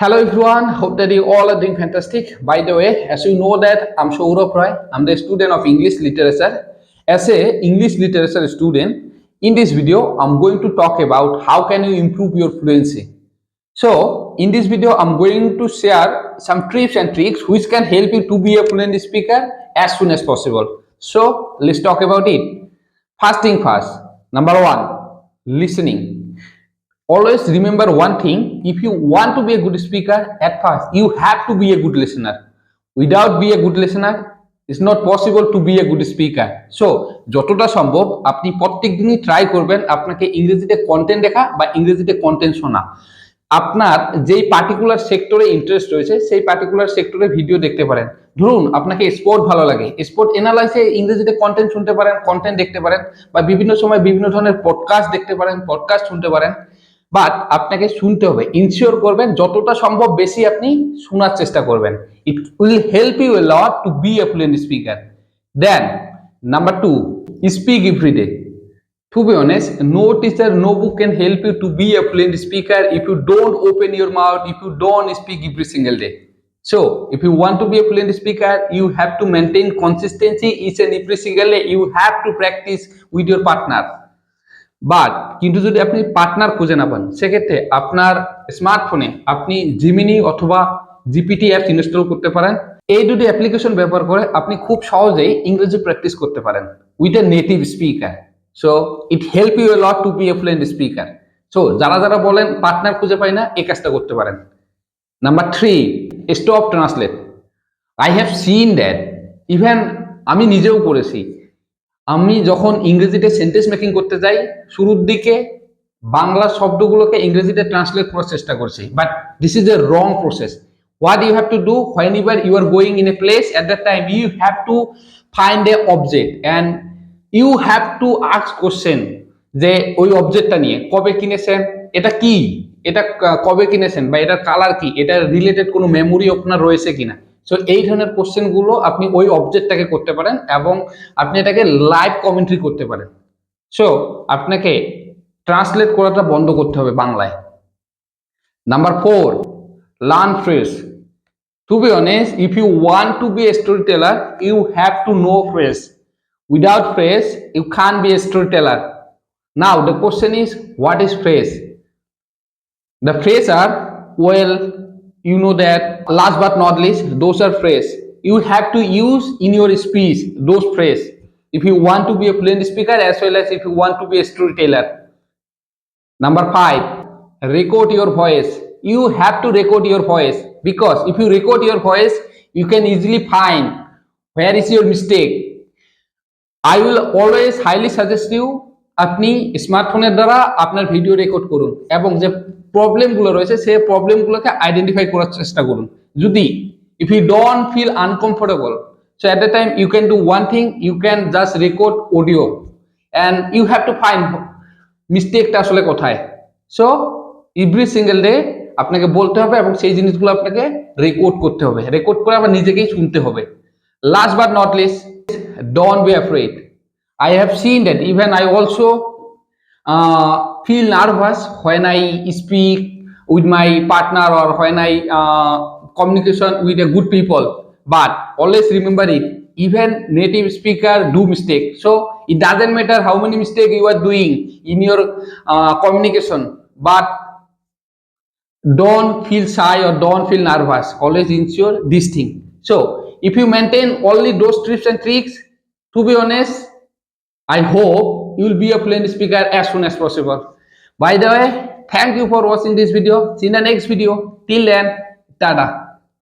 Hello everyone, hope that you all are doing fantastic. By the way, as you know that I'm Saurabh Roy, I'm the student of English literature. As a English literature student, in this video, I'm going to talk about how can you improve your fluency. So, in this video, I'm going to share some tips and tricks which can help you to be a fluent speaker as soon as possible. So, let's talk about it. First thing first, number one, listening. Always remember one thing, if you want to be a good speaker, at first you have to be a good listener. Without be a good listener, it's not possible to be a good speaker. So যতটা সম্ভব আপনি প্রত্যেক দিনই try করবেন আপনাকে ইংরেজিতে content দেখা বা ইংরেজিতে কন্টেন্ট শোনা। আপনার যেই পার্টিকুলার সেক্টরে ইন্টারেস্ট রয়েছে সেই পার্টিকুলার সেক্টরে ভিডিও দেখতে পারেন। ধরুন আপনাকে স্পোর্ট ভালো লাগে, স্পোর্ট এনালাইসে ইংরেজিতে কন্টেন্ট শুনতে পারেন, কন্টেন্ট দেখতে পারেন, বা বিভিন্ন সময় বিভিন্ন ধরনের পডকাস্ট দেখতে পারেন, পডকাস্ট শুনতে পারেন। বাট আপনাকে শুনতে হবে, ইনশিওর করবেন যতটা সম্ভব বেশি আপনি শোনার চেষ্টা করবেন। It will help you a lot to be a fluent speaker. Then number two, speak everyday. To be honest, no teacher, no book can help you to be a fluent speaker if you don't open your mouth, if you don't speak every single day. So, if you want to be a fluent speaker, you have to maintain consistency each and every single day. You have to practice with your partner. But কিন্তু যদি আপনি partner খুঁজে না পান সেক্ষেত্রে আপনার স্মার্টফোনে আপনি জিমিনি অথবা জিপিটি অ্যাপস ইনস্টল করতে পারেন। এই দুটি অ্যাপ্লিকেশন ব্যবহার করে আপনি খুব সহজেই ইংরেজি প্র্যাকটিস করতে পারেন with a native speaker. So it help you a lot to be a fluent speaker. So যারা বলেন পার্টনার খুঁজে পাই না, এই কাজটা করতে পারেন। Number three, stop translate. I have seen that, even আমি নিজেও করেছি। আমি যখন ইংরেজিতে সেন্টেন্স মেকিং করতে যাই শুরুর দিকে বাংলা শব্দগুলোকে ইংরেজিতে ট্রান্সলেট করার চেষ্টা করছি, but this is a wrong process. What you have to do when ever you are going in a place, at that time you have to find a object and you have to ask question যে ওই অবজেক্টটা নিয়ে কবে কিনেছেন, এটা কি, এটা কবে কিনেছেন, বা এটার কালার কি, এটা রিলেটেড কোনো মেমোরি আপনার রয়েছে কিনা। সো এই ধরনের কোশ্চেনগুলো আপনি ওই অবজেক্টটাকে করতে পারেন এবং আপনি এটাকে লাইভ কমেন্ট্রি করতে পারেন। সো আপনাকে ট্রান্সলেট করাটা বন্ধ করতে হবে বাংলায়। Number four, learn phrase. To be honest, if you want to be a story teller you have to know phrase. Without phrase you can be a story teller. Now the question is, what is phrase? The phrase are, well, you know that last but not least, those are phrase. You have to use in your speech those phrase if you want to be a fluent speaker as well as if you want to be a storyteller. Number five, record your voice. You have to record your voice because if you record your voice, you can easily find where is your mistake. I will always highly suggest you আপনি স্মার্টফোনের দ্বারা আপনার video record করুন এবং যে প্রবলেমগুলো রয়েছে সেই প্রবলেমগুলোকে আইডেন্টিফাই করার চেষ্টা করুন। যদি if you don't feel uncomfortable, so at the time you can do one thing, you can just record audio and you have to find মিস্টেকটা আসলে কোথায়। সো এভরি সিঙ্গেল ডে আপনাকে বলতে হবে এবং সেই জিনিসগুলো আপনাকে রেকর্ড করতে হবে, রেকর্ড করে আবার নিজেকেই শুনতে হবে। Last but not list, don't be afraid. I have seen that even I also feel nervous when I speak with my partner or when I communication with a good people. But always remember it, even native speaker do mistake. So it doesn't matter how many mistakes you are doing in your communication. But don't feel shy or don't feel nervous. Always ensure this thing. So if you maintain only those tips and tricks, to be honest, I hope you will be a fluent speaker as soon as possible. By the way, thank you for watching this video. See you in the next video. Till then, tada.